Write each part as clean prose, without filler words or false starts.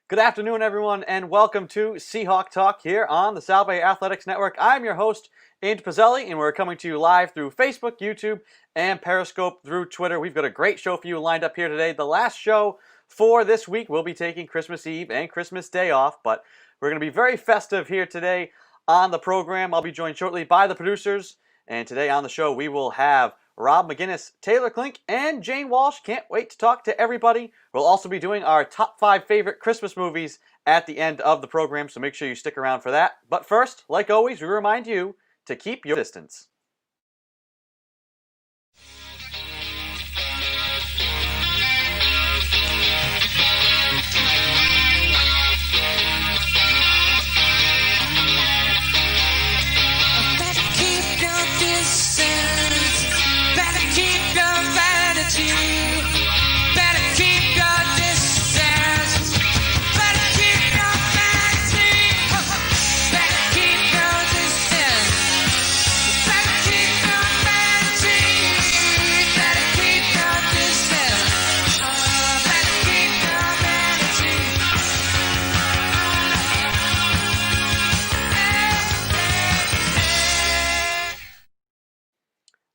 Good afternoon, everyone, and welcome to SeahawkTalk here on the South Bay Athletics Network. I'm your host, Andy Pizzelli, and we're coming to you live through Facebook, YouTube, and Periscope through Twitter. We've got a great show for you lined up here today. The last show for this week, we'll be taking Christmas Eve and Christmas Day off, but we're going to be very festive here today on the program. I'll be joined shortly by the producers, and today on the show we will have Rob McGinnis, Taylor Klink, and Jane Walsh. Can't wait to talk to everybody. We'll also be doing our top 5 favorite Christmas movies at the end of the program, so make sure you stick around for that. But first, like always, we remind you to keep your distance.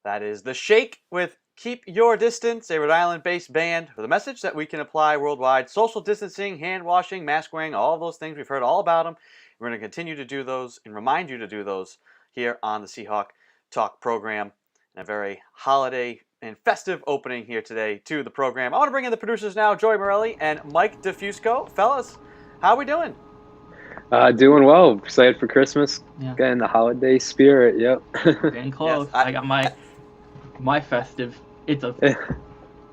That is The Shake with Keep Your Distance, a Rhode Island-based band with a message that we can apply worldwide. Social distancing, hand washing, mask wearing, all those things. We've heard all about them. We're going to continue to do those and remind you to do those here on the Seahawk Talk program. And a very holiday and festive opening here today to the program. I want to bring in the producers now, Joey Morelli and Mike DeFusco. Fellas, how are we doing? Doing well. Excited for Christmas. Yeah. Getting the holiday spirit. Yep. Getting close. Yes, I got my festive. It's a.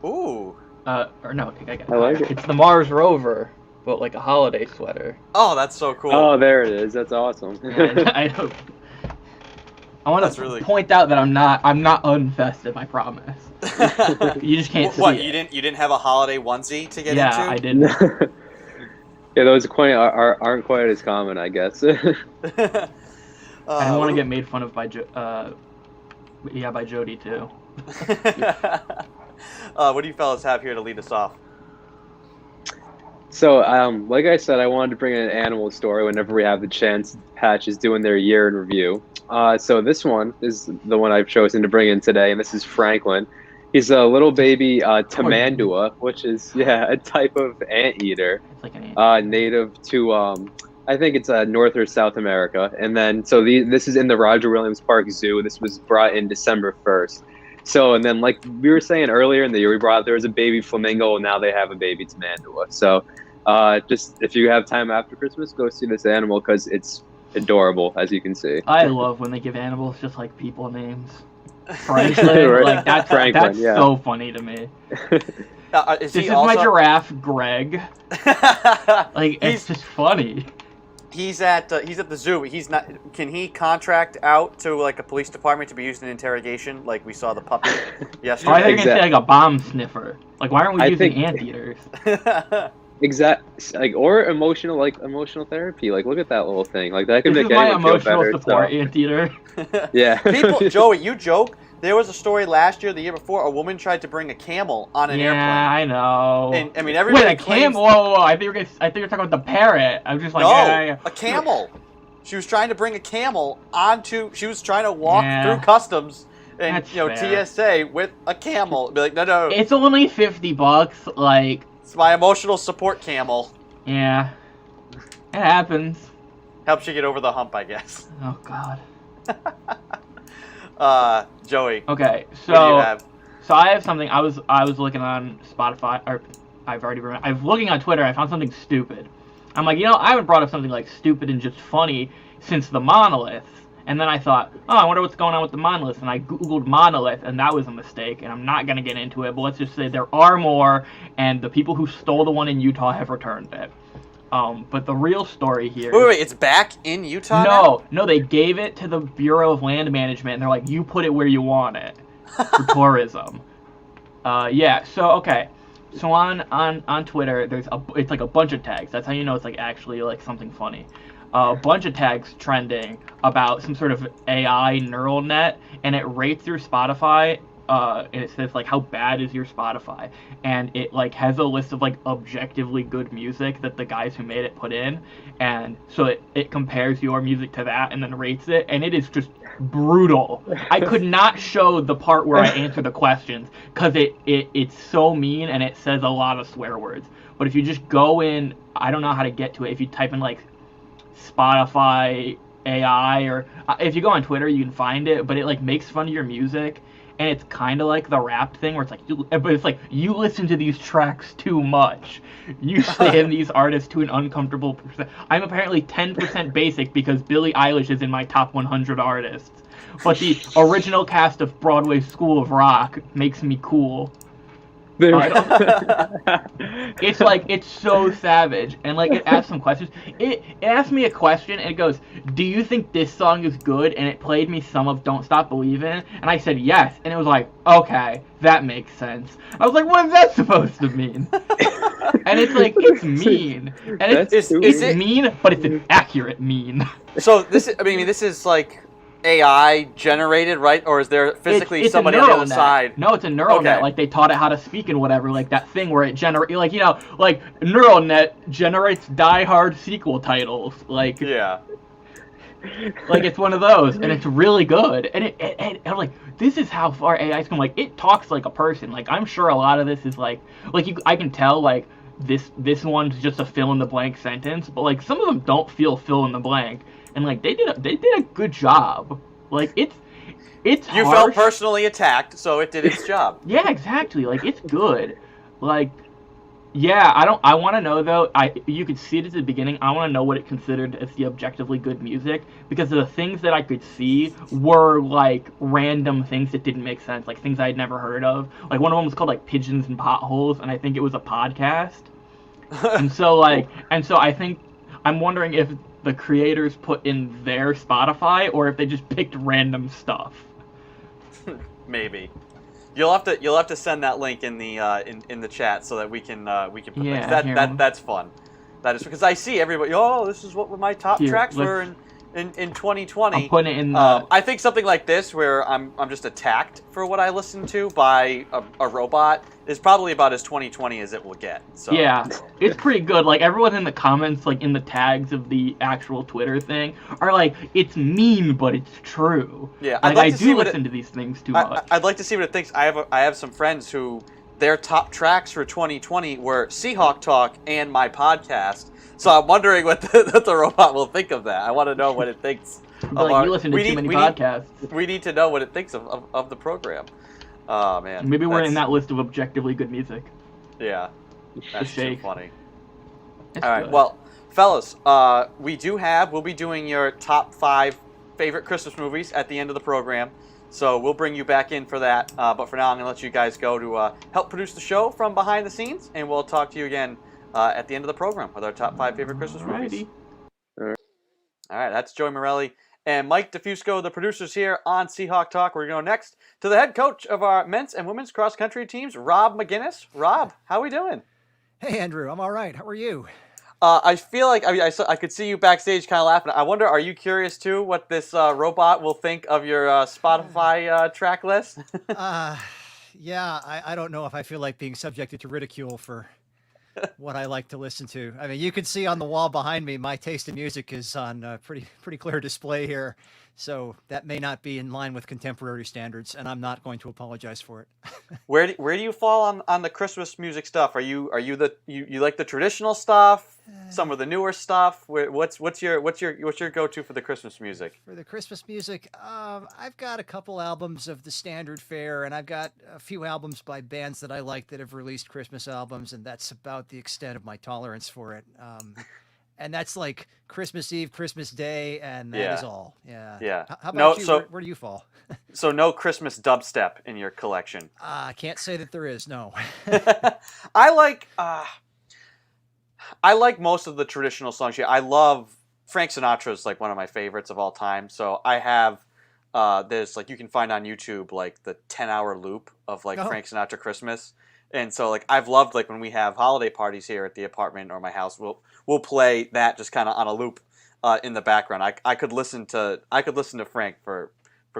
Ooh. Or no, I like it. It's the Mars rover, but like a holiday sweater. Oh, that's so cool. Oh, there it is. That's awesome. Yeah, I want to really point out that I'm not unfestive. I promise. You just can't see it. You didn't have a holiday onesie to get into? Yeah, I didn't. Yeah, those aren't quite as common, I guess. I don't want to get made fun of by Jody too. What do you fellas have here to lead us off? So, like I said, I wanted to bring in an animal story whenever we have the chance. Patch is doing their year in review. So this one is the one I've chosen to bring in today, and this is Franklin. He's a little baby tamandua, which is a type of anteater, it's like native to I think it's North or South America. And then this is in the Roger Williams Park Zoo. This was brought in December 1st. So and then like we were saying earlier in the year, there was a baby flamingo, and now they have a baby tamandua. So just if you have time after Christmas, go see this animal because it's adorable, as you can see. I love when they give animals just like people names. Franklin, right. Like that's so funny to me. This is my giraffe, Greg. Like it's just funny. He's at the zoo. He's not. Can he contract out to like a police department to be used in interrogation, like we saw the puppy yesterday? I think it's like a bomb sniffer. Like why aren't we using anteaters? Like or emotional therapy. Like look at that little thing. Like that could make anyone feel better. This is my emotional support anteater. Yeah. People, Joey, you joke. There was a story last year, the year before, a woman tried to bring a camel on an airplane. Yeah, I know. And I mean, everybody Wait, a camel? Whoa! I think you're talking about the parrot. I was just like, no, a camel. She was trying to bring a camel She was trying to walk through customs and fair. TSA with a camel. Be like, no. It's only $50. Like. It's my emotional support camel. Yeah. It happens. Helps you get over the hump, I guess. Oh God. Joey. Okay, so what do you have? So I have something. I was looking on Spotify, or I was looking on Twitter. I found something stupid. I'm like, I haven't brought up something like stupid and just funny since the monolith. And then I thought, I wonder what's going on with the monolith. And I googled monolith, and that was a mistake. And I'm not gonna get into it, but let's just say there are more, and the people who stole the one in Utah have returned it. But the real story here... Wait, it's back in Utah now? No, they gave it to the Bureau of Land Management, and they're like, you put it where you want it for tourism. So on Twitter, it's like a bunch of tags. That's how you know it's like actually like something funny. A bunch of tags trending about some sort of AI neural net, and it rates your Spotify and it says like how bad is your Spotify, and it like has a list of like objectively good music that the guys who made it put in, and so it compares your music to that and then rates it, and it is just brutal. I could not show the part where I answer the questions because it's so mean and it says a lot of swear words. But if you just go in, I don't know how to get to it. If you type in like Spotify AI, or if you go on Twitter, you can find it. But it like makes fun of your music, and it's kind of like the rap thing where it's like, but it's like you listen to these tracks too much. You stand these artists to an uncomfortable percent. I'm apparently 10% basic because Billie Eilish is in my top 100 artists. But the original cast of Broadway School of Rock makes me cool. It's like, it's so savage, and like it asks some questions. It asked me a question and it goes, do you think this song is good? And it played me some of Don't Stop Believin', and I said yes, and it was like, okay, that makes sense. I was like, what is that supposed to mean? And it's like, it's mean, and it's mean, but it's an accurate mean. So this is like AI generated, right? Or is there physically it's somebody on the other side? No, it's a neural net. Like they taught it how to speak and whatever. Like that thing where it generates, like, you know, like neural net generates Die Hard sequel titles. Like, yeah, like it's one of those, and it's really good. And I'm like, this is how far AI's come. Like it talks like a person. Like I'm sure a lot of this is like I can tell like this one's just a fill in the blank sentence, but like some of them don't feel fill in the blank. And like they did a good job. Like it's you harsh. felt personally attacked, so it did its job. Yeah, exactly. Like it's good. Like, yeah, I want to know though. You could see it at the beginning. I want to know what it considered as the objectively good music, because the things that I could see were like random things that didn't make sense, like things I had never heard of. Like one of them was called like Pigeons and Potholes, and I think it was a podcast. and so I think I'm wondering if the creators put in their Spotify or if they just picked random stuff. Maybe. You'll have to send that link in the in the chat so that we can put that. That's fun. That is because I see everybody. Oh, this is what my top tracks were in 2020. I'm putting it in the... I think something like this, where I'm just attacked for what I listen to by a robot, is probably about as 2020 as it will get. So. Yeah, it's pretty good. Like everyone in the comments, like in the tags of the actual Twitter thing, are like, it's mean, but it's true. Yeah, like I do listen to these things too much. I'd like to see what it thinks. I have some friends who their top tracks for 2020 were SeahawkTalk and my podcast. So I'm wondering what the robot will think of that. I want to know what it thinks. Like, you listen to too many podcasts. We need to know what it thinks of the program. Oh, man. Maybe we're in that list of objectively good music. Yeah. That's too funny. It's all right. good. Well, fellas, we'll be doing your top 5 favorite Christmas movies at the end of the program. So we'll bring you back in for that. But for now, I'm going to let you guys go to help produce the show from behind the scenes. And we'll talk to you again at the end of the program with our top 5 favorite Christmas movies. All right, that's Joey Morelli and Mike DeFusco, the producers here on Seahawk Talk. We're going to go next to the head coach of our men's and women's cross-country teams, Rob McGinnis. Rob, how are we doing? Hey, Andrew, I'm all right. How are you? I feel like I could see you backstage kind of laughing. I wonder, are you curious too what this robot will think of your Spotify track list? Yeah, I don't know if I feel like being subjected to ridicule for what I like to listen to. I mean, you can see on the wall behind me, my taste in music is on pretty clear display here. So that may not be in line with contemporary standards, and I'm not going to apologize for it. Where do you fall on the Christmas music stuff? Are you like the traditional stuff? Some of the newer stuff? What's your go-to for the Christmas music? For the Christmas music, I've got a couple albums of the standard fare, and I've got a few albums by bands that I like that have released Christmas albums, and that's about the extent of my tolerance for it. And that's like Christmas Eve, Christmas Day, and that is all. Yeah. Yeah. How about you? So, where do you fall? So no Christmas dubstep in your collection? I can't say that there is, no. I like most of the traditional songs here. I love Frank Sinatra's like one of my favorites of all time. So I have there's like you can find on YouTube like the 10-hour loop of like Frank Sinatra Christmas. And so like I've loved like when we have holiday parties here at the apartment or my house, we'll play that just kind of on a loop in the background. I could listen to Frank for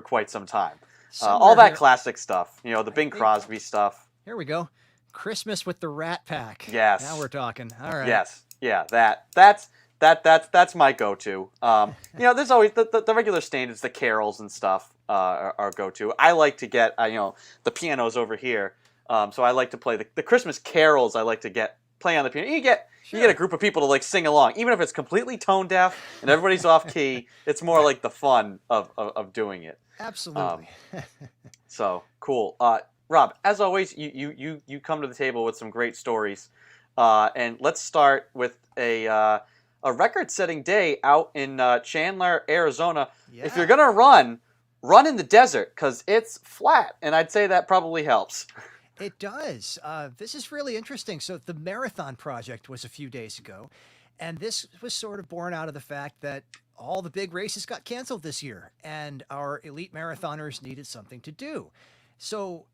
quite some time. all that here, classic stuff. You know, the I Bing think- Crosby stuff. Here we go. Christmas with the Rat Pack. Yes. Now we're talking. All right. Yes, yeah, that's my go-to. You know, there's always the regular standards, the carols and stuff are go-to. I like to get you know, the pianos over here, so I like to play the Christmas carols. I like to play on the piano. You get a group of people to like sing along, even if it's completely tone deaf and everybody's off key. It's more like the fun of doing it. Absolutely. So cool. Rob, as always, you come to the table with some great stories, and let's start with a record-setting day out in Chandler, Arizona. Yeah. If you're gonna run in the desert because it's flat, and I'd say that probably helps. It does. This is really interesting. So the Marathon Project was a few days ago, and this was sort of born out of the fact that all the big races got canceled this year, and our elite marathoners needed something to do. So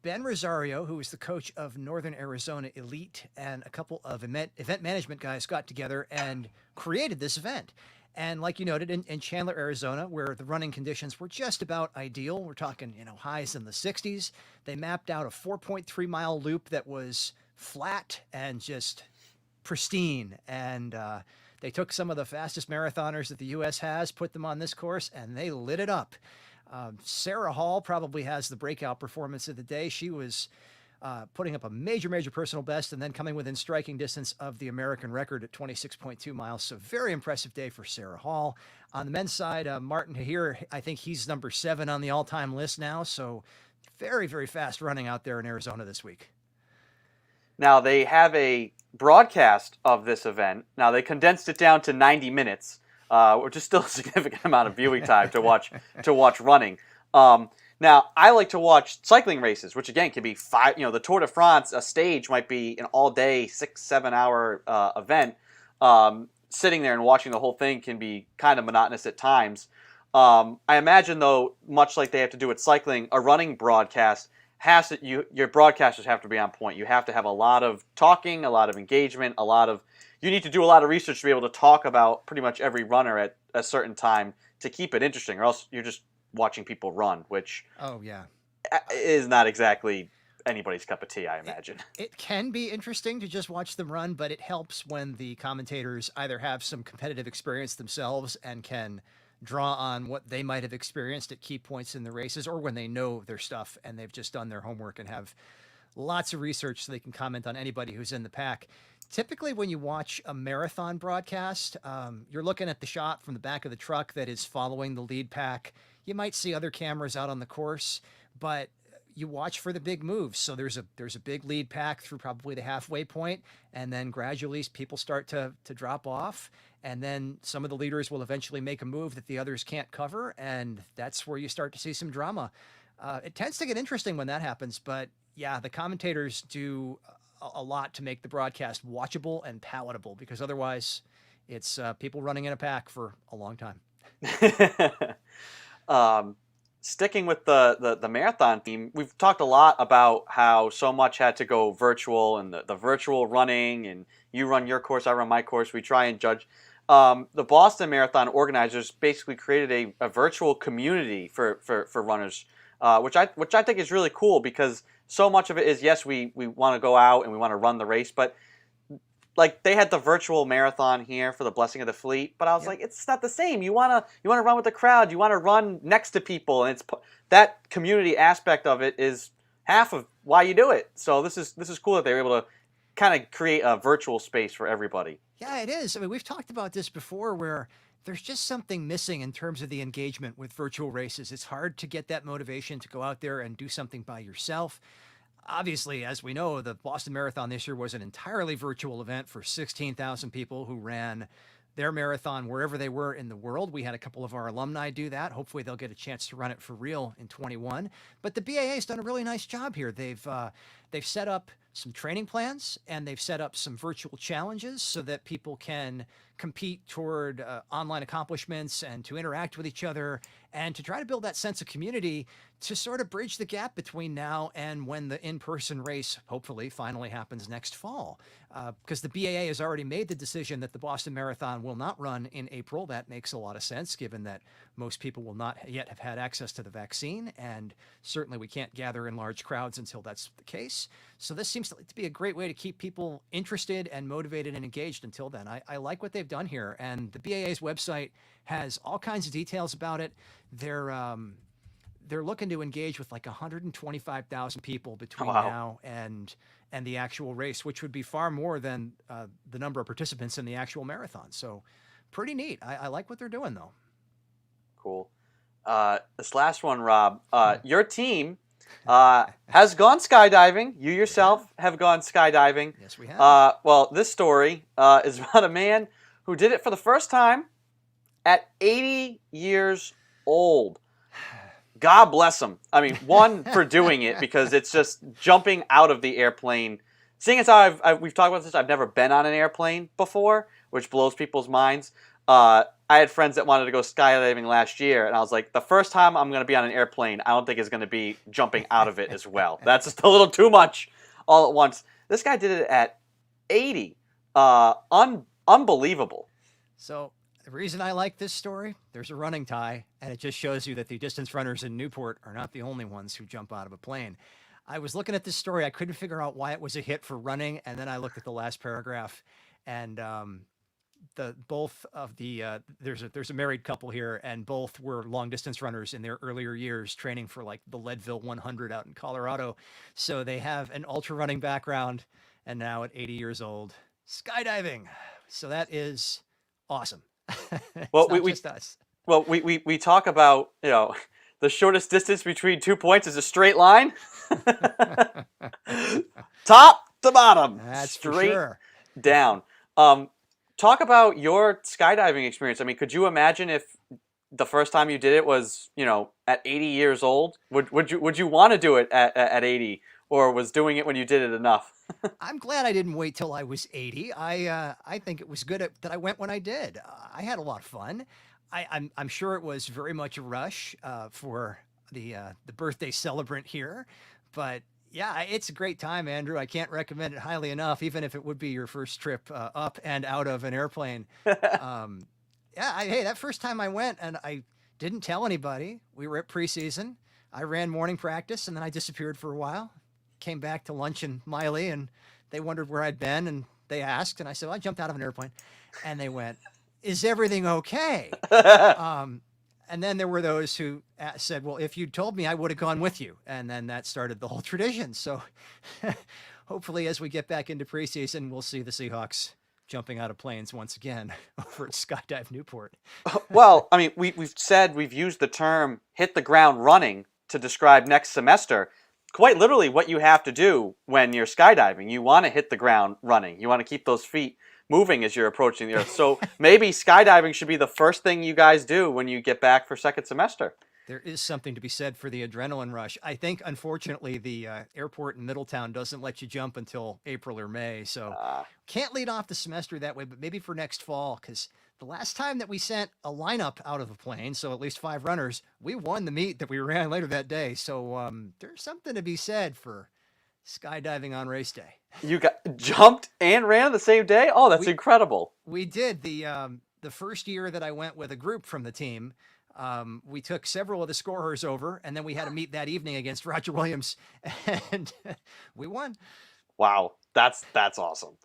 Ben Rosario, who is the coach of Northern Arizona Elite, and a couple of event management guys got together and created this event. And like you noted, in Chandler, Arizona, where the running conditions were just about ideal, we're talking, you know, highs in the 60s, they mapped out a 4.3-mile loop that was flat and just pristine. And they took some of the fastest marathoners that the U.S. has, put them on this course, and they lit it up. Sarah Hall probably has the breakout performance of the day. She was putting up a major personal best and then coming within striking distance of the American record at 26.2 miles. So very impressive day for Sarah Hall. On the men's side, Martin Tahir, I think he's number 7 on the all-time list now. So very fast running out there in Arizona this week. Now they have a broadcast of this event. Now they condensed it down to 90 minutes. Which is still a significant amount of viewing time to watch running. Now I like to watch cycling races, which again can be 5. You know, the Tour de France, a stage might be an all-day 6-7 hour event. Sitting there and watching the whole thing can be kind of monotonous at times. I imagine though, much like they have to do with cycling, a running broadcast your broadcasters have to be on point. You have to have a lot of talking, a lot of engagement, you need to do a lot of research to be able to talk about pretty much every runner at a certain time to keep it interesting, or else you're just watching people run, which is not exactly anybody's cup of tea, I imagine. It can be interesting to just watch them run, but it helps when the commentators either have some competitive experience themselves and can draw on what they might have experienced at key points in the races, or when they know their stuff and they've just done their homework and have lots of research so they can comment on anybody who's in the pack. Typically, when you watch a marathon broadcast, you're looking at the shot from the back of the truck that is following the lead pack. You might see other cameras out on the course, but you watch for the big moves. So there's a big lead pack through probably the halfway point, and then gradually people start to drop off, and then some of the leaders will eventually make a move that the others can't cover, and that's where you start to see some drama. It tends to get interesting when that happens, but yeah, the commentators do a lot to make the broadcast watchable and palatable, because otherwise it's people running in a pack for a long time. Sticking with the marathon theme, we've talked a lot about how so much had to go virtual, and the virtual running, and you run your course, I run my course, we try and judge. The Boston Marathon organizers basically created a virtual community for runners, which I think is really cool, because so much of it is, yes, we want to go out and we want to run the race, but like they had the virtual marathon here for the Blessing of the Fleet, but I was like, it's not the same. You wanna run with the crowd. You want to run next to people, and it's that community aspect of it is half of why you do it. So this is cool that they were able to kind of create a virtual space for everybody. Yeah, it is. I mean, we've talked about this before, where there's just something missing in terms of the engagement with virtual races. It's hard to get that motivation to go out there and do something by yourself. Obviously, as we know, the Boston Marathon this year was an entirely virtual event for 16,000 people who ran their marathon wherever they were in the world. We had a couple of our alumni do that. Hopefully they'll get a chance to run it for real in 21. But the BAA has done a really nice job here. They've set up some training plans, and they've set up some virtual challenges so that people can compete toward online accomplishments and to interact with each other. and to try to build that sense of community to sort of bridge the gap between now and when the in-person race hopefully finally happens next fall. Because the BAA has already made the decision that the Boston Marathon will not run in April. That makes a lot of sense given that most people will not yet have had access to the vaccine, and certainly we can't gather in large crowds until that's the case. So this seems to be a great way to keep people interested and motivated and engaged until then. I like what they've done here, and the BAA's website has all kinds of details about it. They're looking to engage with like 125,000 people between now and the actual race, which would be far more than the number of participants in the actual marathon. So pretty neat. I like what they're doing, though. Cool. This last one, Rob, your team has gone skydiving. You yourself have gone skydiving. Yes, we have. Well, this story is about a man who did it for the first time at 80 years old. God bless him. I mean, one, for doing it, because it's just jumping out of the airplane. Seeing as how we've talked about this, I've never been on an airplane before, which blows people's minds. I had friends that wanted to go skydiving last year, and I was like, the first time I'm going to be on an airplane, I don't think it's going to be jumping out of it as well. That's just a little too much all at once. This guy did it at 80. Unbelievable. So the reason I like this story, there's a running tie, and it just shows you that the distance runners in Newport are not the only ones who jump out of a plane. I was looking at this story. I couldn't figure out why it was a hit for running, and then I looked at the last paragraph, and there's a married couple here, and both were long distance runners in their earlier years, training for like the Leadville 100 out in Colorado. So they have an ultra running background, and now at 80 years old, skydiving. So that is awesome. Well, we talk about, the shortest distance between 2 points is a straight line. Top to bottom. That's straight for sure. down. Talk about your skydiving experience. I mean, could you imagine if the first time you did it was, at 80 years old? Would you want to do it at 80, or was doing it when you did it enough? I'm glad I didn't wait till I was 80. I think it was good that I went when I did. I had a lot of fun. I'm sure it was very much a rush for the birthday celebrant here, but yeah, it's a great time, Andrew. I can't recommend it highly enough, even if it would be your first trip up and out of an airplane. Hey, that first time I went, and I didn't tell anybody. We were at preseason. I ran morning practice, and then I disappeared for a while. Came back to lunch in Miley, and they wondered where I'd been, and they asked, and I said, well, I jumped out of an airplane. And they went, is everything okay? And then there were those who said, well, if you'd told me, I would have gone with you. And then that started the whole tradition. So hopefully as we get back into preseason, we'll see the Seahawks jumping out of planes once again over at Skydive Newport. Well, I mean, we've used the term hit the ground running to describe next semester. Quite literally what you have to do when you're skydiving. You want to hit the ground running. You want to keep those feet moving as you're approaching the earth. So maybe skydiving should be the first thing you guys do when you get back for second semester. There is something to be said for the adrenaline rush. I think, unfortunately, the airport in Middletown doesn't let you jump until April or May. So can't lead off the semester that way, but maybe for next fall, because the last time that we sent a lineup out of a plane, so at least 5 runners, we won the meet that we ran later that day. So there's something to be said for skydiving on race day. You got jumped and ran the same day? Oh, that's incredible. We did. The first year that I went with a group from the team, we took several of the scorers over, and then we had a meet that evening against Roger Williams, and we won. Wow, that's awesome.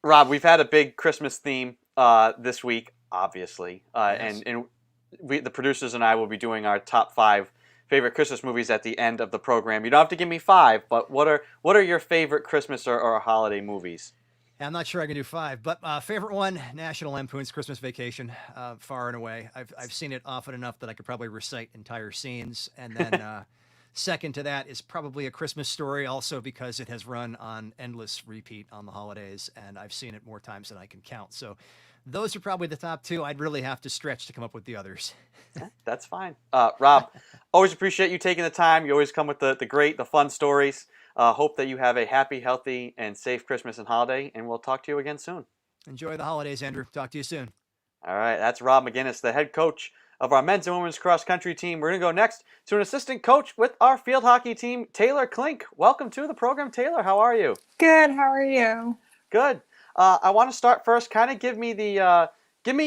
Rob, we've had a big Christmas theme this week, obviously, Yes. and the producers and I will be doing our top 5 favorite Christmas movies at the end of the program. You don't have to give me 5, but what are your favorite Christmas or holiday movies? I'm not sure I can do 5, but favorite one, National Lampoon's Christmas Vacation, far and away. I've seen it often enough that I could probably recite entire scenes. And then second to that is probably A Christmas Story, also because it has run on endless repeat on the holidays, and I've seen it more times than I can count. So those are probably the top 2. I'd really have to stretch to come up with the others. That's fine. Rob, always appreciate you taking the time. You always come with the fun stories. Hope that you have a happy, healthy, and safe Christmas and holiday, and we'll talk to you again soon. Enjoy the holidays, Andrew. Talk to you soon. All right, that's Rob McGinnis, the head coach of our men's and women's cross country team. We're going to go next to an assistant coach with our field hockey team, Taylor Klink. Welcome to the program, Taylor. How are you? Good. How are you? Good. I want to start first. Kind of give me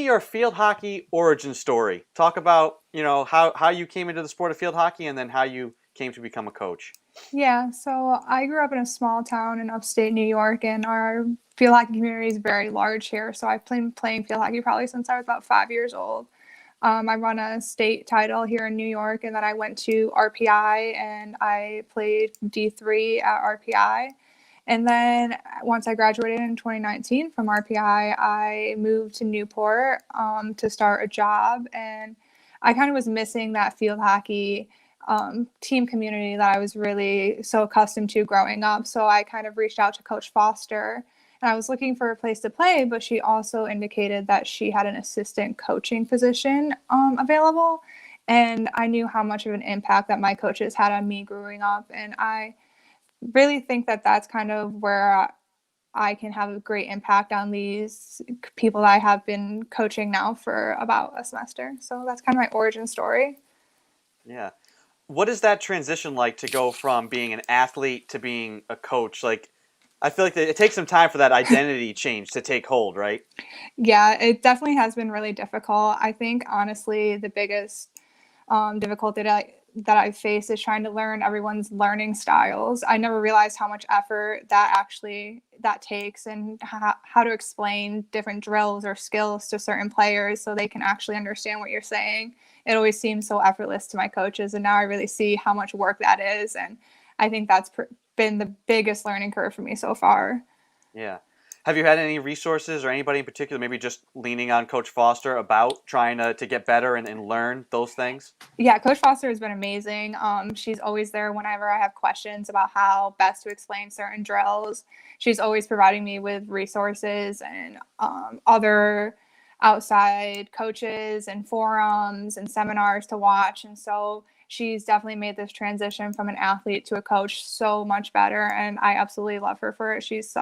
your field hockey origin story. Talk about how you came into the sport of field hockey and then how you came to become a coach. Yeah, so I grew up in a small town in upstate New York, and our field hockey community is very large here. So I've been playing field hockey probably since I was about 5 years old. I won a state title here in New York, and then I went to RPI and I played D3 at RPI. And then once I graduated in 2019 from RPI, I moved to Newport to start a job, and I kind of was missing that field hockey team community that I was really so accustomed to growing up. So I kind of reached out to Coach Foster, and I was looking for a place to play, but she also indicated that she had an assistant coaching position available. And I knew how much of an impact that my coaches had on me growing up. And I really think that that's kind of where I can have a great impact on these people that I have been coaching now for about a semester. So that's kind of my origin story. Yeah. What is that transition like to go from being an athlete to being a coach? Like, I feel like it takes some time for that identity change to take hold, right? Yeah, it definitely has been really difficult. I think, honestly, the biggest difficulty that I face is trying to learn everyone's learning styles. I never realized how much effort that takes, and how to explain different drills or skills to certain players so they can actually understand what you're saying. It always seems so effortless to my coaches, and now I really see how much work that is, and I think that's been the biggest learning curve for me so far. Yeah. Have you had any resources or anybody in particular maybe just leaning on Coach Foster about trying to get better and learn those things? Yeah, Coach Foster has been amazing. She's always there whenever I have questions about how best to explain certain drills. She's always providing me with resources and other outside coaches and forums and seminars to watch. And so she's definitely made this transition from an athlete to a coach so much better. And I absolutely love her for it. She's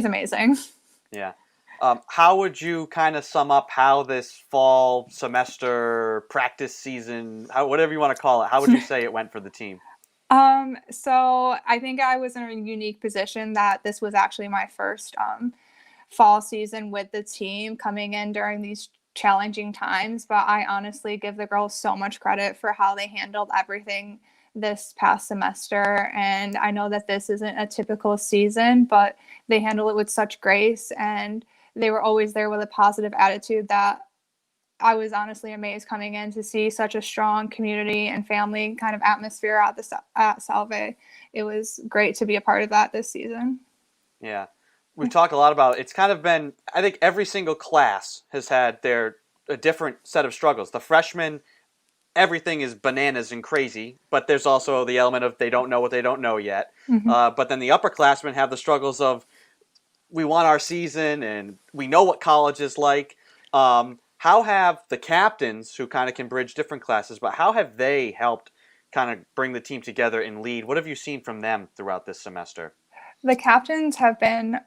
amazing. Yeah. How would you kind of sum up how this fall semester practice season, whatever you want to call it, how would you say it went for the team? So I think I was in a unique position that this was actually my first fall season with the team coming in during these challenging times. But I honestly give the girls so much credit for how they handled everything this past semester. And I know that this isn't a typical season, but they handle it with such grace, and they were always there with a positive attitude that I was honestly amazed coming in to see such a strong community and family kind of atmosphere at Salve. It was great to be a part of that this season. Yeah. We've talked a lot about, it's kind of been, I think every single class has had a different set of struggles. The freshmen, everything is bananas and crazy, but there's also the element of they don't know what they don't know yet. Mm-hmm. But then the upperclassmen have the struggles of, we won our season and we know what college is like. How have the captains, who kind of can bridge different classes, but how have they helped kind of bring the team together and lead? What have you seen from them throughout this semester? The captains have been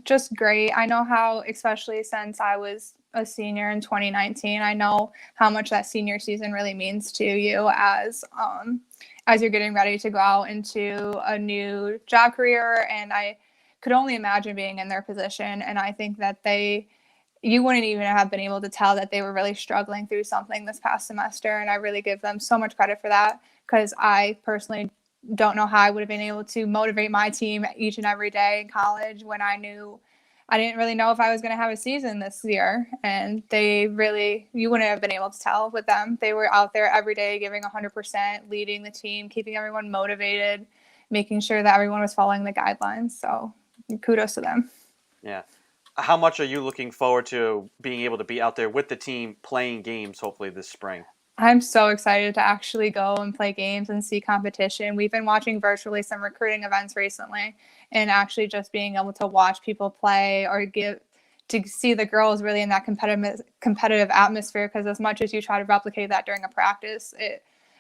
just great. I know how, especially since I was a senior in 2019, I know how much that senior season really means to you as you're getting ready to go out into a new job career. And I could only imagine being in their position. And I think that you wouldn't even have been able to tell that they were really struggling through something this past semester. And I really give them so much credit for that, because I personally don't know how I would have been able to motivate my team each and every day in college when I didn't really know if I was going to have a season this year. And you wouldn't have been able to tell with them. They were out there every day giving 100%, leading the team, keeping everyone motivated, making sure that everyone was following the guidelines. So kudos to them. Yeah. How much are you looking forward to being able to be out there with the team playing games, hopefully this spring? I'm so excited to actually go and play games and see competition. We've been watching virtually some recruiting events recently, and actually just being able to watch people play or to see the girls really in that competitive atmosphere, because as much as you try to replicate that during a practice,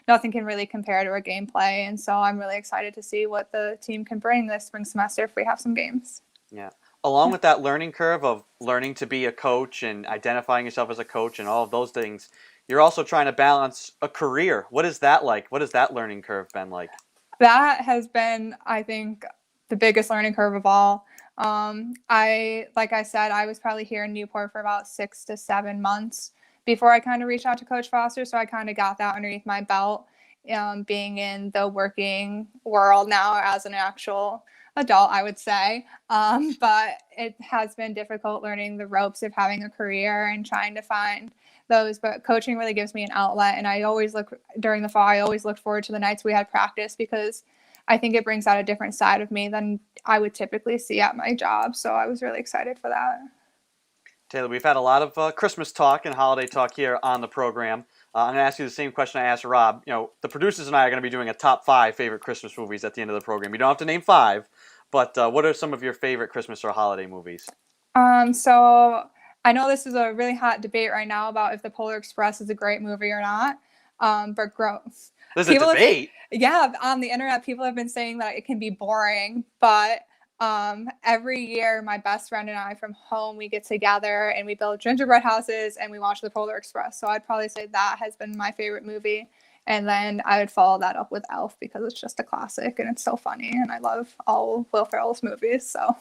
nothing can really compare to a gameplay. And so I'm really excited to see what the team can bring this spring semester if we have some games. Yeah. Along with that learning curve of learning to be a coach and identifying yourself as a coach and all of those things, you're also trying to balance a career. What is that like? What has that learning curve been like? That has been, I think, the biggest learning curve of all. Like I said, I was probably here in Newport for about 6 to 7 months before I kind of reached out to Coach Foster. So I kind of got that underneath my belt, being in the working world now as an actual adult, I would say. But it has been difficult learning the ropes of having a career and trying to find those. But coaching really gives me an outlet. And I always look during the fall, I always looked forward to the nights we had practice because I think it brings out a different side of me than I would typically see at my job. So I was really excited for that. Taylor, we've had a lot of Christmas talk and holiday talk here on the program. I'm going to ask you the same question I asked Rob. You know, the producers and I are going to be doing a top 5 favorite Christmas movies at the end of the program. You don't have to name 5, but what are some of your favorite Christmas or holiday movies? So I know this is a really hot debate right now about if The Polar Express is a great movie or not. But There's a debate? On the internet, people have been saying that it can be boring, but every year my best friend and I from home, we get together and we build gingerbread houses and we watch The Polar Express. So I'd probably say that has been my favorite movie. And then I would follow that up with Elf because it's just a classic and it's so funny. And I love all Will Ferrell's movies. So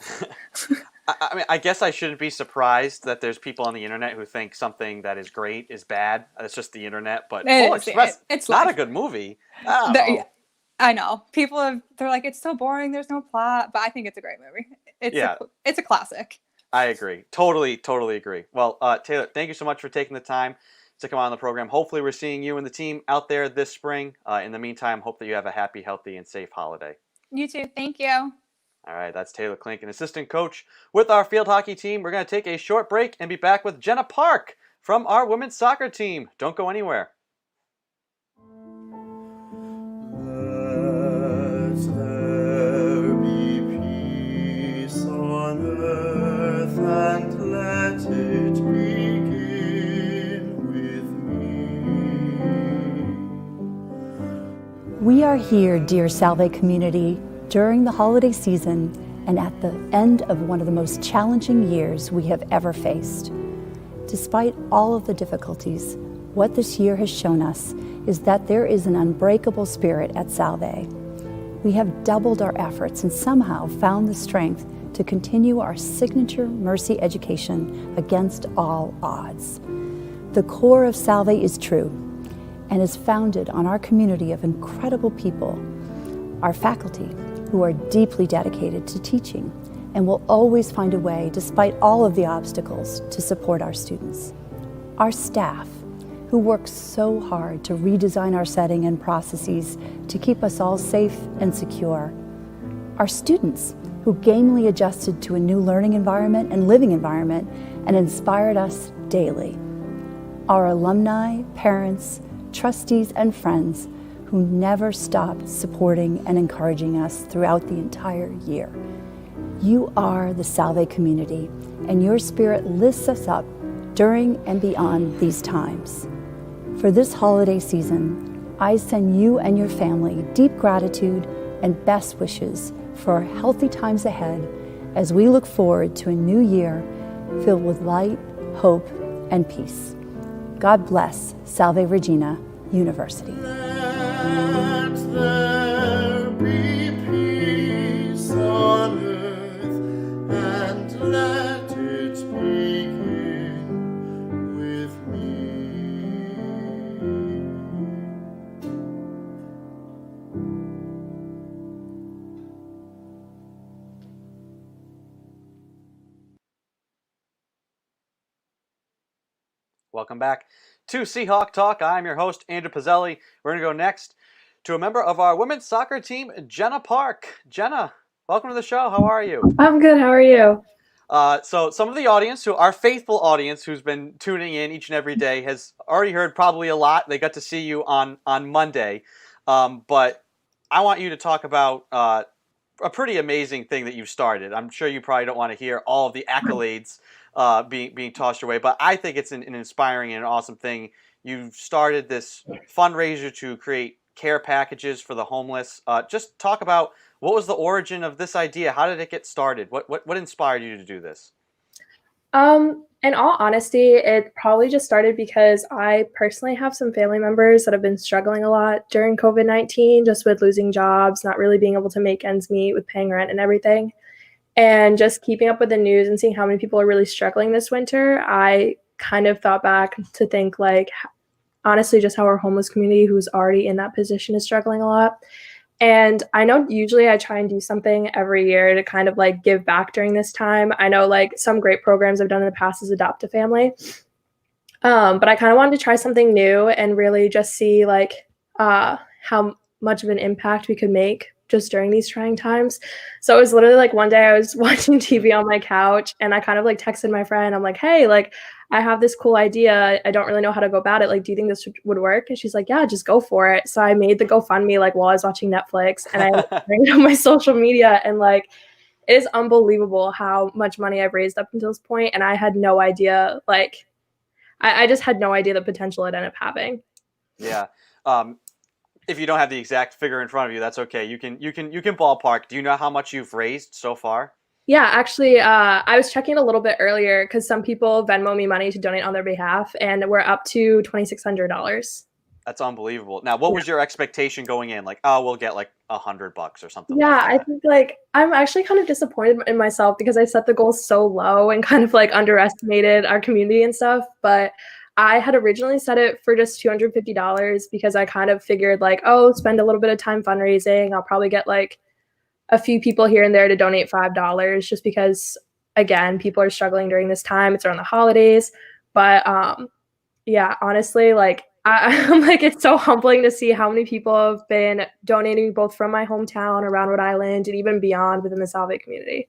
I mean, I guess I shouldn't be surprised that there's people on the internet who think something that is great is bad. It's just the internet. But Polar Express, it's not a good movie. I know. They're like, it's so boring. There's no plot. But I think it's a great movie. It's a classic. I agree. Totally agree. Well, Taylor, thank you so much for taking the time to come on the program. Hopefully we're seeing you and the team out there this spring. In the meantime, hope that you have a happy, healthy, and safe holiday. You too. Thank you. All right, that's Taylor Klink, an assistant coach with our field hockey team. We're going to take a short break and be back with Jenna Park from our women's soccer team. Don't go anywhere. Let there be peace on earth, and let it begin with me. We are here, dear Salve community, during the holiday season and at the end of one of the most challenging years we have ever faced. Despite all of the difficulties, what this year has shown us is that there is an unbreakable spirit at Salve. We have doubled our efforts and somehow found the strength to continue our signature mercy education against all odds. The core of Salve is true and is founded on our community of incredible people, our faculty, who are deeply dedicated to teaching and will always find a way, despite all of the obstacles, to support our students. Our staff, who work so hard to redesign our setting and processes to keep us all safe and secure. Our students, who gamely adjusted to a new learning environment and living environment and inspired us daily. Our alumni, parents, trustees, and friends, who never stopped supporting and encouraging us throughout the entire year. You are the Salve community, and your spirit lifts us up during and beyond these times. For this holiday season, I send you and your family deep gratitude and best wishes for healthy times ahead as we look forward to a new year filled with light, hope, and peace. God bless Salve Regina University. Let there be peace on earth, and let it begin with me. Welcome back to Seahawk Talk. I'm your host, Andrew Pizzelli. We're going to go next to a member of our women's soccer team, Jenna Park. Jenna, welcome to the show. How are you? I'm good. How are you? So some of the audience, our faithful audience who's been tuning in each and every day, has already heard probably a lot. They got to see you on Monday. But I want you to talk about a pretty amazing thing that you've started. I'm sure you probably don't want to hear all of the accolades being tossed your way, but I think it's an inspiring and an awesome thing. You've started this fundraiser to create care packages for the homeless. Just talk about what was the origin of this idea? How did it get started? What inspired you to do this? In all honesty, it probably just started because I personally have some family members that have been struggling a lot during COVID-19, just with losing jobs, not really being able to make ends meet with paying rent and everything. And just keeping up with the news and seeing how many people are really struggling this winter, I kind of thought back to think like honestly just how our homeless community who's already in that position is struggling a lot. And I know usually I try and do something every year to kind of like give back during this time. I know like some great programs I've done in the past is Adopt a Family. But I kind of wanted to try something new and really just see like how much of an impact we could make just during these trying times. So it was literally like one day I was watching TV on my couch and I kind of like texted my friend. I'm like, hey, like I have this cool idea. I don't really know how to go about it. Like, do you think this would work? And she's like, yeah, just go for it. So I made the GoFundMe like while I was watching Netflix and I put it on my social media and like it is unbelievable how much money I've raised up until this point. And I had no idea, like I just had no idea the potential it ended up having. Yeah. If you don't have the exact figure in front of you, that's okay. You can ballpark. Do you know how much you've raised so far? Yeah, actually, I was checking a little bit earlier because some people Venmo me money to donate on their behalf, and we're up to $2,600. That's unbelievable. Now, what was your expectation going in? Like, oh, we'll get like $100 or something Yeah, like I that. think like I'm actually kind of disappointed in myself because I set the goal so low and kind of like underestimated our community and stuff. But I had originally set it for just $250 because I kind of figured like, oh, spend a little bit of time fundraising. I'll probably get like a few people here and there to donate $5 just because again, people are struggling during this time. It's around the holidays. But yeah, honestly, like I'm like it's so humbling to see how many people have been donating both from my hometown around Rhode Island and even beyond within the Salve community.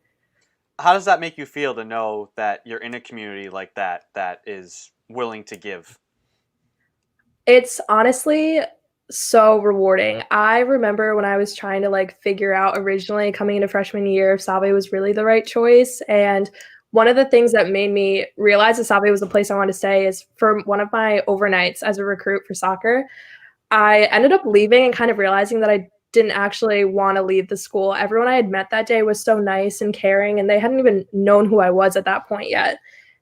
How does that make you feel to know that you're in a community like that that is willing to give? It's honestly so rewarding. I remember when I was trying to like figure out originally coming into freshman year if Salve was really the right choice. And one of the things that made me realize that Salve was the place I wanted to stay is for one of my overnights as a recruit for soccer. I ended up leaving and kind of realizing that I didn't actually want to leave the school. Everyone I had met that day was so nice and caring, and they hadn't even known who I was at that point yet.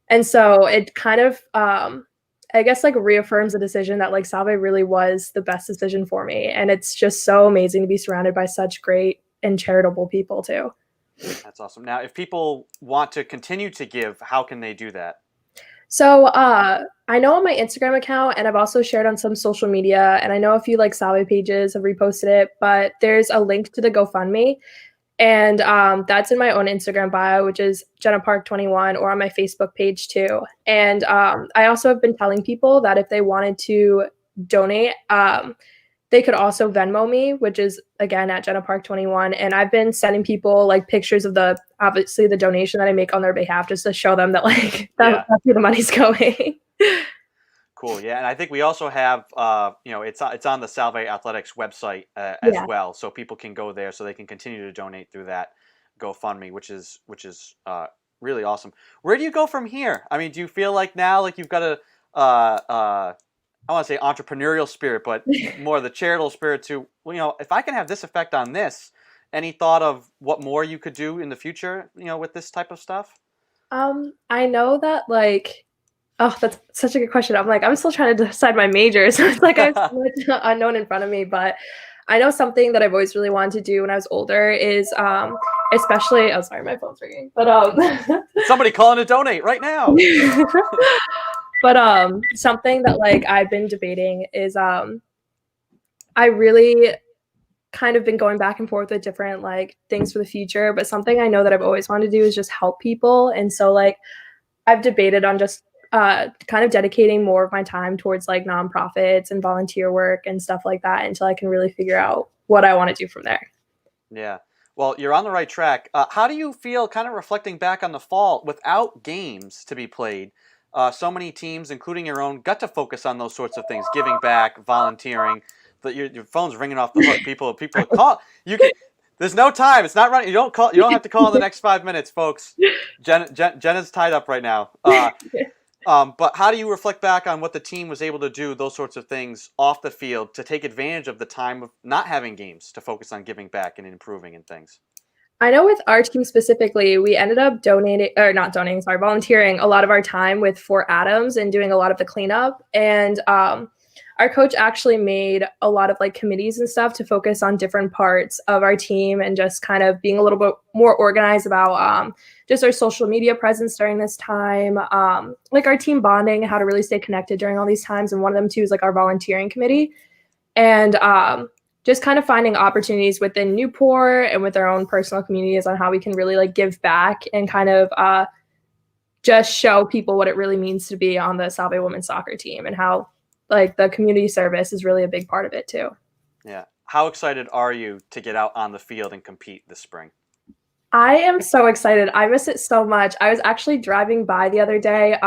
And so it kind of I guess like reaffirms the decision that like Salve really was the best decision for me. And it's just so amazing to be surrounded by such great and charitable people too. That's awesome. Now, if people want to continue to give, how can they do that? So I know on my Instagram account, and I've also shared on some social media, and I know a few like Salve pages have reposted it, but there's a link to the GoFundMe. And that's in my own Instagram bio, which is Jenna Park 21, or on my Facebook page too. And I also have been telling people that if they wanted to donate, they could also Venmo me, which is again at Jenna Park 21. And I've been sending people like pictures of obviously the donation that I make on their behalf, just to show them that like that's where the money's going. Cool. Yeah, and I think we also have, it's on the Salve Athletics website as well, so people can go there, so they can continue to donate through that GoFundMe, which is really awesome. Where do you go from here? I mean, do you feel like now, like you've got a, I want to say entrepreneurial spirit, but more the charitable spirit to, if I can have this effect on this, any thought of what more you could do in the future, with this type of stuff? I know that like. Oh, that's such a good question. I'm still trying to decide my major. So it's like I have so much unknown in front of me. But I know something that I've always really wanted to do when I was older is especially, oh, sorry, my phone's ringing. But somebody calling to donate right now. But something that like I've been debating is I really kind of been going back and forth with different like things for the future. But something I know that I've always wanted to do is just help people. And so like I've debated on just kind of dedicating more of my time towards like nonprofits and volunteer work and stuff like that until I can really figure out what I want to do from there. Yeah. Well, you're on the right track. How do you feel kind of reflecting back on the fall without games to be played? So many teams, including your own, got to focus on those sorts of things, giving back, volunteering. Your phone's ringing off the hook. People call. There's no time. It's not running. You don't call. You don't have to call in the next 5 minutes, folks. Jenna's tied up right now. But how do you reflect back on what the team was able to do, those sorts of things off the field to take advantage of the time of not having games to focus on giving back and improving and things? I know with our team specifically, we ended up volunteering a lot of our time with Fort Adams and doing a lot of the cleanup. And our coach actually made a lot of like committees and stuff to focus on different parts of our team and just kind of being a little bit more organized about just our social media presence during this time, like our team bonding, how to really stay connected during all these times. And one of them too is like our volunteering committee. And just kind of finding opportunities within Newport and with our own personal communities on how we can really like give back and kind of just show people what it really means to be on the Salve women's soccer team and how like the community service is really a big part of it too. Yeah. How excited are you to get out on the field and compete this spring? I am so excited. I miss it so much. I was actually driving by the other day,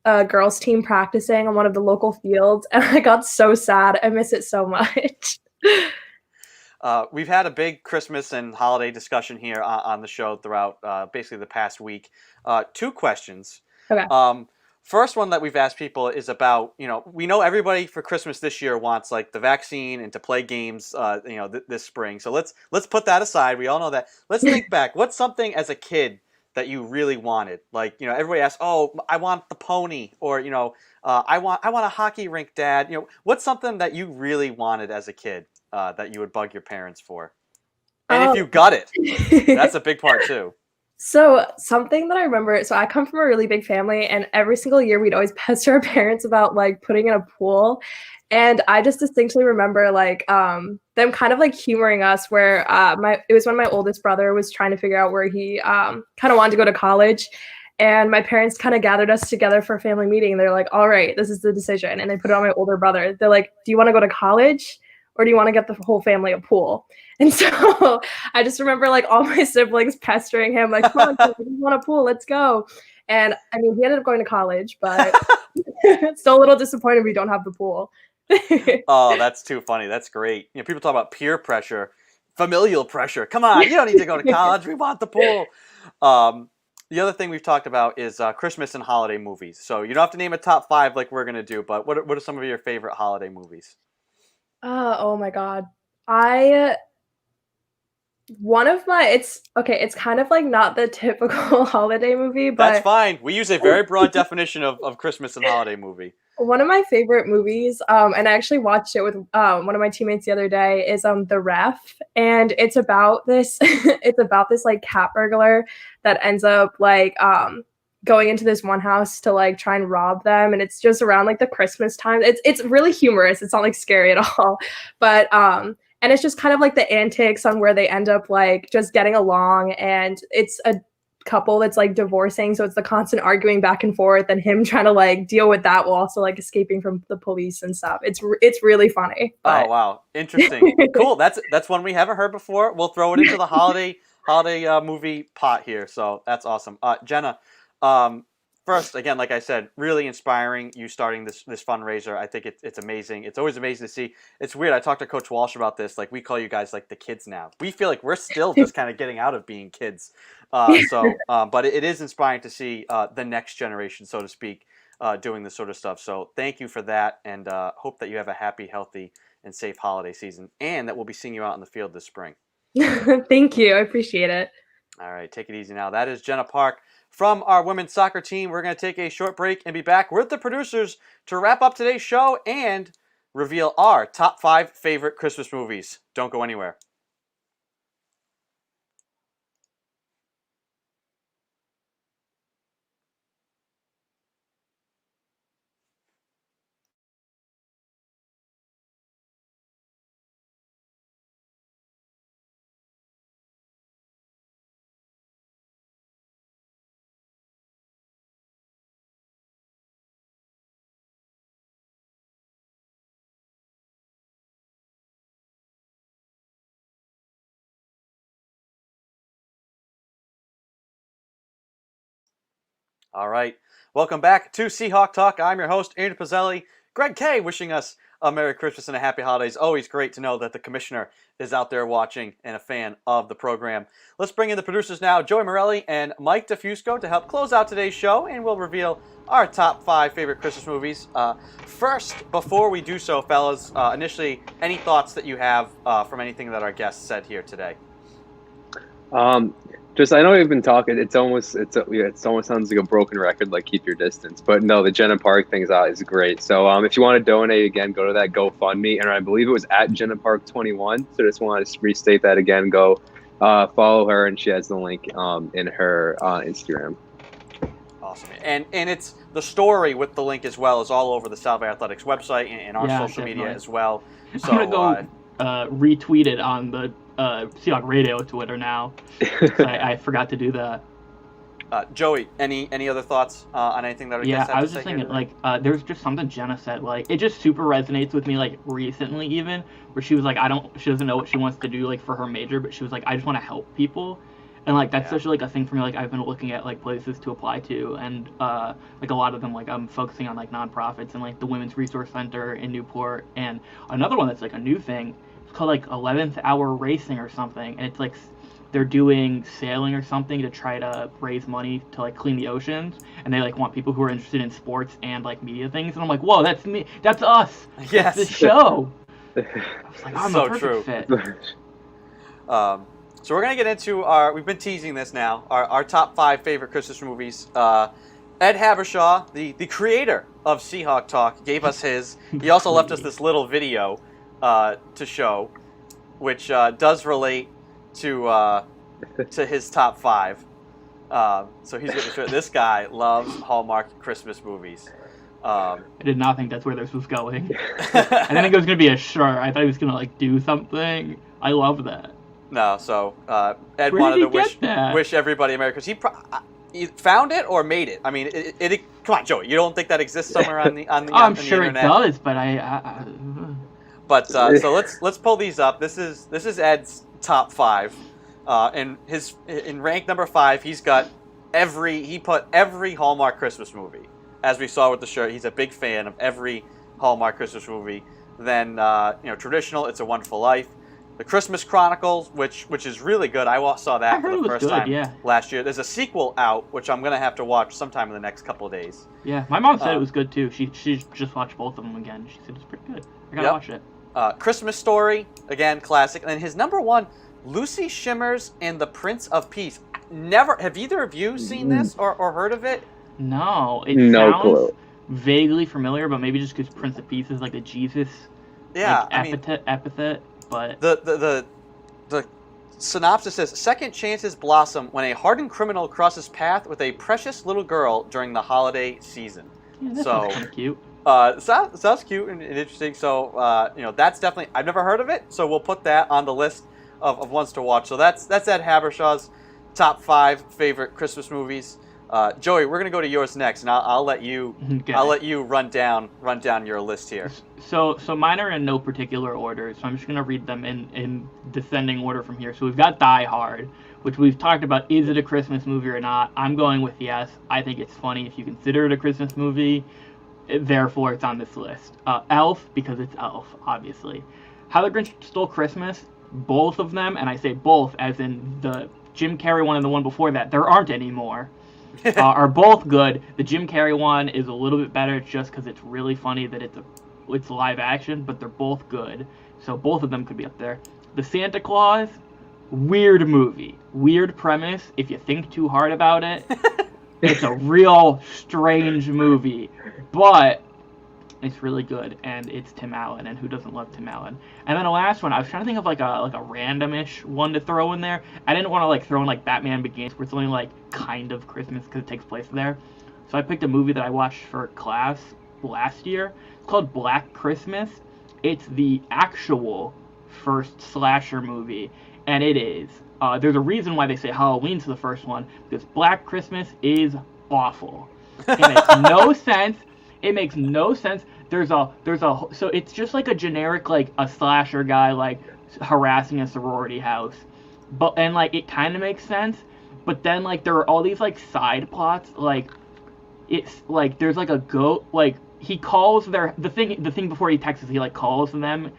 a girls team practicing on one of the local fields, and I got so sad. I miss it so much. We've had a big Christmas and holiday discussion here on the show throughout basically the past week. 2 questions. Okay. First one that we've asked people is about, we know everybody for Christmas this year wants like the vaccine and to play games, this spring. So let's put that aside. We all know that. Let's think back. What's something as a kid that you really wanted? Like, everybody asks, "Oh, I want the pony," or I want a hockey rink, Dad. What's something that you really wanted as a kid that you would bug your parents for? And if you got it, that's a big part too. So something that I remember, so I come from a really big family, and every single year we'd always pester our parents about like putting in a pool. And I just distinctly remember like them kind of like humoring us where it was when my oldest brother was trying to figure out where he kind of wanted to go to college. And my parents kind of gathered us together for a family meeting. They're like, all right, this is the decision. And they put it on my older brother. They're like, do you want to go to college or do you want to get the whole family a pool? And so I just remember like all my siblings pestering him like, come on, we want a pool, let's go. And I mean, he ended up going to college, but still a little disappointed we don't have the pool. Oh, that's too funny. That's great. People talk about peer pressure, familial pressure. Come on, you don't need to go to college. We want the pool. The other thing we've talked about is Christmas and holiday movies. So you don't have to name a top 5 like we're going to do, but what are some of your favorite holiday movies? Oh my God. It's kind of like not the typical holiday movie, but that's fine. We use a very broad definition of Christmas and holiday movie. One of my favorite movies, and I actually watched it with one of my teammates the other day, is The Ref, and it's about this like cat burglar that ends up like going into this one house to like try and rob them, and it's just around like the Christmas time. It's really humorous. It's not like scary at all, but and it's just kind of like the antics on where they end up like just getting along, and it's a couple that's like divorcing, so it's the constant arguing back and forth and him trying to like deal with that while also like escaping from the police and stuff. It's really funny. But... Oh wow, interesting. Cool. That's one we haven't heard before. We'll throw it into the holiday movie pot here. So that's awesome. Jenna, first, again, like I said, really inspiring you starting this fundraiser. I think it's amazing. It's always amazing to see. It's weird. I talked to Coach Walsh about this. Like, we call you guys like the kids now. We feel like we're still just kind of getting out of being kids. But it is inspiring to see the next generation, so to speak, doing this sort of stuff. So thank you for that, and hope that you have a happy, healthy, and safe holiday season, and that we'll be seeing you out in the field this spring. Thank you. I appreciate it. All right, take it easy now. That is Jenna Park from our women's soccer team. We're going to take a short break and be back with the producers to wrap up today's show and reveal our top 5 favorite Christmas movies. Don't go anywhere. All right. Welcome back to Seahawk Talk. I'm your host, Andrew Pizzelli. Greg K wishing us a Merry Christmas and a Happy Holidays. Always great to know that the commissioner is out there watching and a fan of the program. Let's bring in the producers now, Joey Morelli and Mike DeFusco, to help close out today's show, and we'll reveal our top 5 favorite Christmas movies. First, before we do so, fellas, initially, any thoughts that you have from anything that our guests said here today? Just I know we've been talking. It almost sounds like a broken record, like keep your distance. But no, the Jenna Park thing is great. So if you want to donate again, go to that GoFundMe, and I believe it was at Jenna Park 21. So just wanted to restate that again. Go follow her, and she has the link in her Instagram. Awesome, and it's the story with the link as well is all over the South Bay Athletics website and our social media as well. So I'm gonna go retweet it on the Seahawk Radio Twitter now. I forgot to do that. Joey, any other thoughts on anything that? I was just thinking, like, there's just something Jenna said, like, it just super resonates with me, like, recently even, where she was like, she doesn't know what she wants to do, like, for her major, but she was like, I just want to help people. And, like, that's such, like, a thing for me. Like, I've been looking at, like, places to apply to, and, like, a lot of them, like, I'm focusing on, like, nonprofits and, like, the Women's Resource Center in Newport, and another one that's, like, a new thing. It's called, like, 11th Hour Racing or something, and it's, like, they're doing sailing or something to try to raise money to, like, clean the oceans, and they, like, want people who are interested in sports and, like, media things, and I'm like, whoa, that's me, that's us, yes, that's the show. I was like, I'm so a perfect true. fit. So we're going to get into we've been teasing this now, our top 5 favorite Christmas movies. Ed Habershaw, the creator of Seahawk Talk, gave us his. He also left us this little video to show, which does relate to his top 5. So he's going to show. This guy loves Hallmark Christmas movies. I did not think that's where this was going. I didn't think it was going to be a shirt. I thought he was going to, like, do something. I love that. No, so Ed wanted to wish everybody a Merry Christmas. He found it or made it. I mean, it come on, Joey. You don't think that exists somewhere on the I'm sure internet? It does, but But so let's pull these up. This is Ed's top 5, and in rank number 5, he put every Hallmark Christmas movie. As we saw with the shirt, he's a big fan of every Hallmark Christmas movie. Then traditional, It's a Wonderful Life. The Christmas Chronicles, which is really good. I saw that for the first time last year. There's a sequel out, which I'm going to have to watch sometime in the next couple of days. Yeah, my mom said it was good too. She just watched both of them again. She said it's pretty good. I got to watch it. Christmas Story, again, classic. And then his number 1, Lucy Shimmers and the Prince of Peace. Have either of you seen this or heard of it? No. It sounds vaguely familiar, but maybe just because Prince of Peace is like a Jesus epithet. But the synopsis says, second chances blossom when a hardened criminal crosses path with a precious little girl during the holiday season. Yeah, that sounds kind of cute. Sounds cute and interesting. So that's definitely, I've never heard of it, so we'll put that on the list of ones to watch. So that's Ed Habershaw's top 5 favorite Christmas movies. Joey, we're gonna go to yours next, and I'll let you run down your list here. So mine are in no particular order, so I'm just gonna read them in descending order from here. So we've got Die Hard, which we've talked about. Is it a Christmas movie or not? I'm going with yes. I think it's funny if you consider it a Christmas movie. Therefore, it's on this list. Elf, because it's Elf, obviously. How the Grinch Stole Christmas, both of them, and I say both as in the Jim Carrey one and the one before that, there aren't anymore. Are both good. The Jim Carrey one is a little bit better just because it's really funny that it's live action, but they're both good. So both of them could be up there. The Santa Claus, weird movie. Weird premise. If you think too hard about it, it's a real strange movie. But it's really good, and it's Tim Allen, and who doesn't love Tim Allen? And then the last one, I was trying to think of like a randomish one to throw in there. I didn't want to like throw in like Batman Begins, where it's only like kind of Christmas because it takes place there. So I picked a movie that I watched for class last year. It's called Black Christmas. It's the actual first slasher movie, and it is. There's a reason why they say Halloween's the first one, because Black Christmas is awful. It makes no sense. It makes no sense. So it's just like a generic, like, a slasher guy, like, harassing a sorority house. And, like, it kind of makes sense. But then, like, there are all these, like, side plots. Like, it's, like, there's, like, a goat, like, he calls the thing before he texts, he, like, calls them.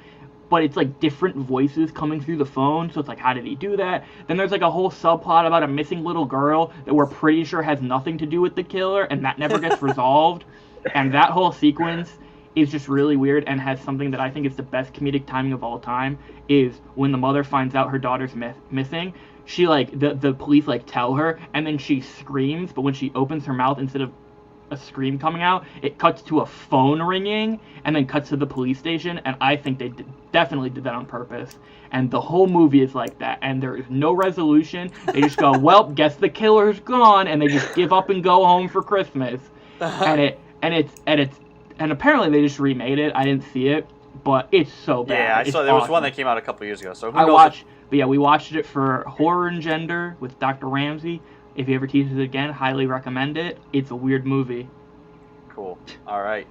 But it's, like, different voices coming through the phone. So it's, like, how did he do that? Then there's, like, a whole subplot about a missing little girl that we're pretty sure has nothing to do with the killer. And that never gets resolved. And that whole sequence is just really weird and has something that I think is the best comedic timing of all time, is when the mother finds out her daughter's missing, she like the police like tell her, and then she screams, but when she opens her mouth, instead of a scream coming out, it cuts to a phone ringing, and then cuts to the police station. And I think they definitely did that on purpose. And the whole movie is like that, and there is no resolution. They just go, well, guess the killer's gone, and they just give up and go home for Christmas. And apparently they just remade it. I didn't see it, but it's so bad. Yeah, I saw there was one that came out a couple years ago. So who knows? But yeah, we watched it for Horror and Gender with Dr. Ramsey. If he ever teaches it again, highly recommend it. It's a weird movie. Cool. All right,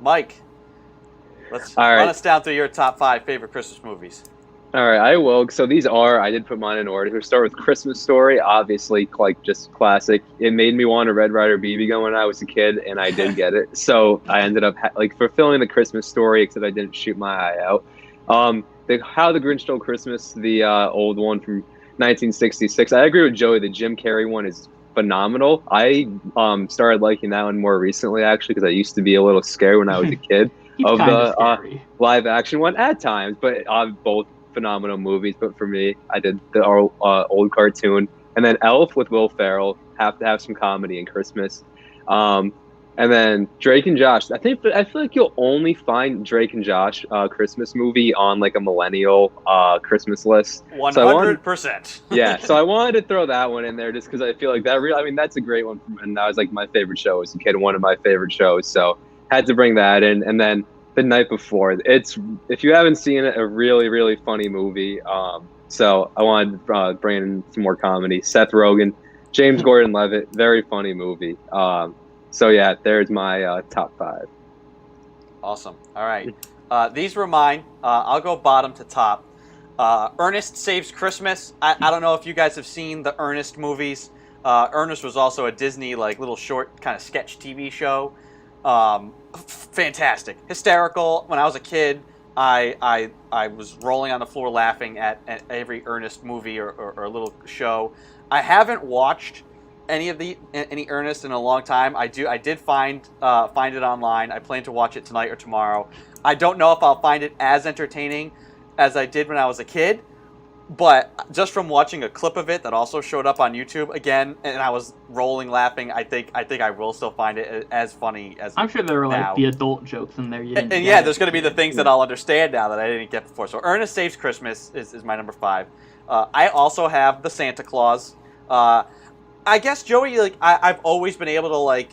Mike. Let's All right. run us down through your top 5 favorite Christmas movies. All right, I will. So I did put mine in order. We'll start with Christmas Story, obviously, like just classic. It made me want a Red Ryder BB gun when I was a kid, and I did get it. So I ended up fulfilling the Christmas Story, except I didn't shoot my eye out. How the Grinch Stole Christmas, the old one from 1966. I agree with Joey. The Jim Carrey one is phenomenal. I started liking that one more recently, actually, because I used to be a little scared when I was a kid of the live action one at times, but both phenomenal movies. But for me, I did the old cartoon, and then Elf with Will Ferrell. Have to have some comedy in Christmas. And then Drake and Josh. I feel like you'll only find Drake and Josh Christmas movie on like a millennial Christmas list. 100%. Yeah, so I wanted to throw that one in there just because I feel like that's a great one, and that was like my favorite show as a kid, one of my favorite shows. So had to bring that in. And then The Night Before. It's, if you haven't seen it, a really, really funny movie. So I wanted to bring in some more comedy. Seth Rogen, James Gordon-Levitt, very funny movie. So yeah, there's my top 5. Awesome. All right. These were mine. I'll go bottom to top. Ernest Saves Christmas. I don't know if you guys have seen the Ernest movies. Ernest was also a Disney little short kind of sketch TV show. Fantastic, hysterical. When I was a kid, I was rolling on the floor laughing at every Ernest movie or little show. I haven't watched any Ernest in a long time. I did find it online. I plan to watch it tonight or tomorrow. I don't know if I'll find it as entertaining as I did when I was a kid, but just from watching a clip of it that also showed up on YouTube again, and I was rolling laughing, I think I will still find it as funny as I'm sure there are now. the adult jokes in there. And yeah, there's going to be the things that I'll understand now that I didn't get before. So Ernest Saves Christmas is my number 5. I also have The Santa Claus. I guess, Joey, I've always been able to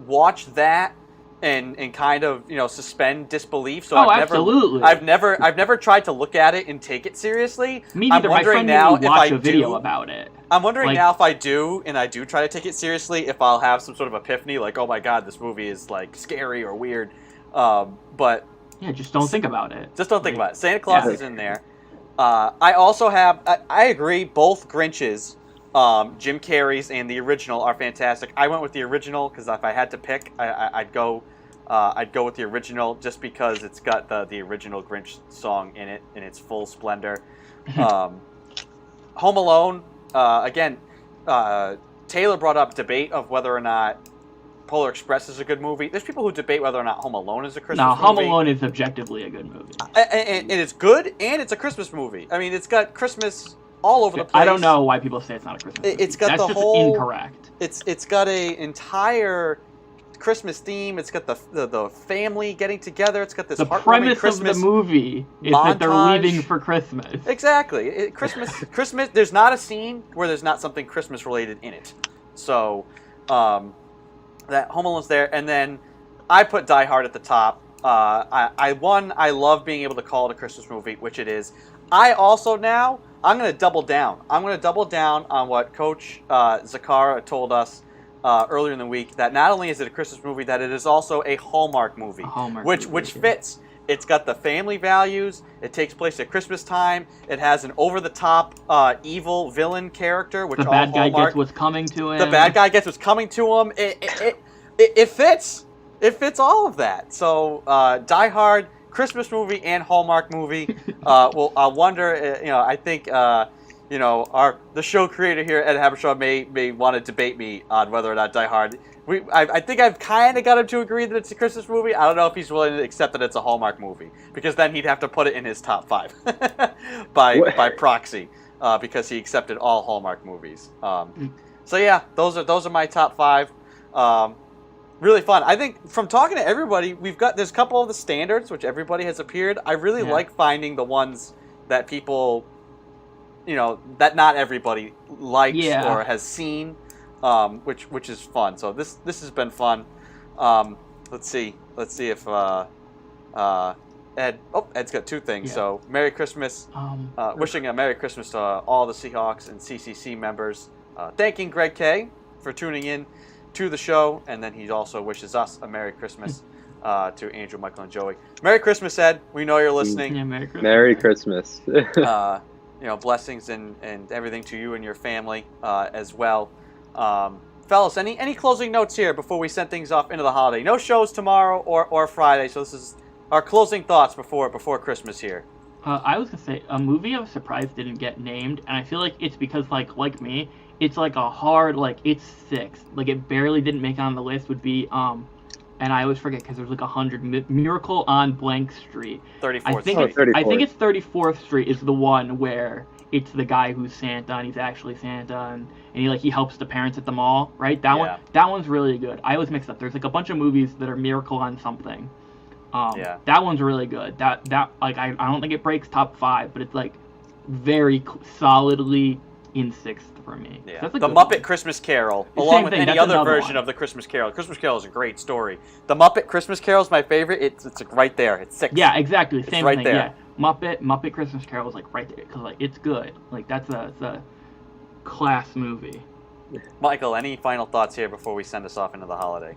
watch that and kind of suspend disbelief. So absolutely. I've never tried to look at it and take it seriously. Me neither. I'm wondering my friend now made me if watch I a video do. About it. I'm wondering now if I do try to take it seriously, if I'll have some sort of epiphany, oh my god, this movie is scary or weird. But yeah, just don't think about it. Just don't think about it. Santa Claus is in there. I also have. I agree. Both Grinches. Jim Carrey's and the original are fantastic. I went with the original because if I had to pick, I'd go with the original just because it's got the original Grinch song in it in its full splendor. Home Alone, again, Taylor brought up debate of whether or not Polar Express is a good movie. There's people who debate whether or not Home Alone is a Christmas movie. No, Home Alone is objectively a good movie. And it's good, and it's a Christmas movie. I mean, it's got Christmas all over the place. I don't know why people say it's not a Christmas movie. It's got That's the just whole incorrect. It's got a entire Christmas theme. It's got the family getting together. It's got this the heartwarming premise Christmas of the movie is montage. that they're leaving for Christmas. Exactly. Christmas. There's not a scene where there's not something Christmas related in it. So, that Home Alone's there, and then I put Die Hard at the top. I love being able to call it a Christmas movie, which it is. I also now. I'm going to double down. I'm going to double down on what Coach Zakara told us earlier in the week, that not only is it a Christmas movie, that it is also a Hallmark movie, which fits. It's got the family values. It takes place at Christmas time. It has an over-the-top evil villain character, which the bad guy gets what's coming to him. The bad guy gets what's coming to him. It fits. It fits all of that. So Die Hard, Christmas movie and Hallmark movie. Well, I wonder. I think the show creator here at Habershaw may want to debate me on whether or not Die Hard. I think I've kind of got him to agree that it's a Christmas movie. I don't know if he's willing to accept that it's a Hallmark movie, because then he'd have to put it in his top 5 by proxy. because he accepted all Hallmark movies. So yeah, those are my top 5. Really fun. I think from talking to everybody, there's a couple of the standards which everybody has appeared. I really like finding the ones that people, that not everybody likes or has seen, which is fun. So this has been fun. Let's see if Ed's got 2 things. Yeah. So Merry Christmas. Wishing a Merry Christmas to all the Seahawks and CCC members. Thanking Greg K for tuning in to the show, and then he also wishes us a Merry Christmas to Andrew, Michael, and Joey. Merry Christmas, Ed. We know you're listening. Yeah, Merry Christmas. Merry Christmas. Blessings and everything to you and your family as well. Fellas, any closing notes here before we send things off into the holiday? No shows tomorrow or Friday, so this is our closing thoughts before Christmas here. I was gonna say a movie I was surprised didn't get named, and I feel like it's because like me, it's like a hard it's 6. Like it barely didn't make it on the list. Would be and I always forget because there's like 100. Miracle on Blank Street. 34th. I think it's 34th Street is the one where it's the guy who's Santa and he's actually Santa and he helps the parents at the mall, right? That one's really good. I always mix up. There's like a bunch of movies that are Miracle on something. That one's really good. That I don't think it breaks top 5, but it's like very solidly in 6th for me. Yeah. That's the Muppet one. Christmas Carol, along with any other version of the Christmas Carol. Christmas Carol is a great story. The Muppet Christmas Carol is my favorite. It's like right there. It's 6. Yeah, exactly. Same right thing. there. Yeah, Muppet Christmas Carol is like right there because it's good. Like that's a class movie. Michael, any final thoughts here before we send us off into the holiday?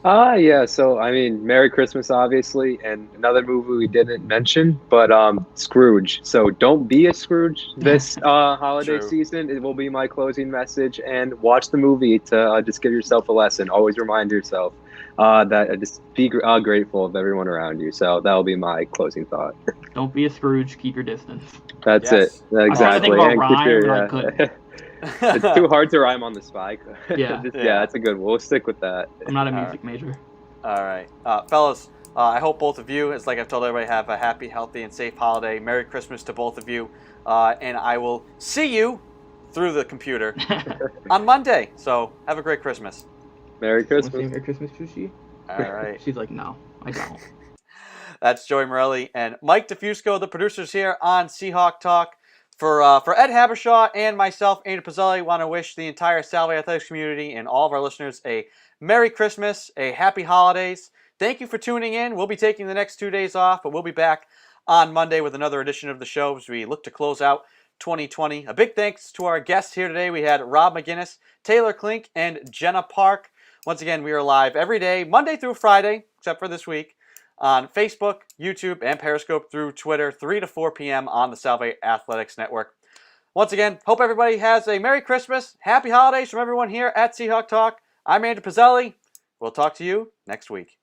Yeah, so I mean, Merry Christmas, obviously, and another movie we didn't mention, but Scrooge. So don't be a Scrooge this holiday season. It will be my closing message, and watch the movie to just give yourself a lesson. Always remind yourself that just be grateful of everyone around you. So that will be my closing thought. Don't be a Scrooge. Keep your distance. That's it. Exactly. I was trying to think It's too hard to rhyme on the spike. Yeah. That's a good one. We'll stick with that. I'm not a music major. All right. Fellas, I hope both of you, as like I've told everybody, have a happy, healthy, and safe holiday. Merry Christmas to both of you. And I will see you through the computer on Monday. So have a great Christmas. Merry Christmas. Merry Christmas, Sushi. All right. She's like, no, I don't. That's Joey Morelli and Mike DeFusco, the producers here on Seahawk Talk. For Ed Habershaw and myself, Andrew Pizzelli, want to wish the entire Salve Athletics community and all of our listeners a Merry Christmas, a Happy Holidays. Thank you for tuning in. We'll be taking the next 2 days off, but we'll be back on Monday with another edition of the show as we look to close out 2020. A big thanks to our guests here today. We had Rob McGinnis, Taylor Klink, and Jenna Park. Once again, we are live every day, Monday through Friday, except for this week, on Facebook, YouTube, and Periscope through Twitter, 3 to 4 p.m. on the Salve Athletics Network. Once again, hope everybody has a Merry Christmas, Happy Holidays from everyone here at Seahawk Talk. I'm Andrew Pizzelli. We'll talk to you next week.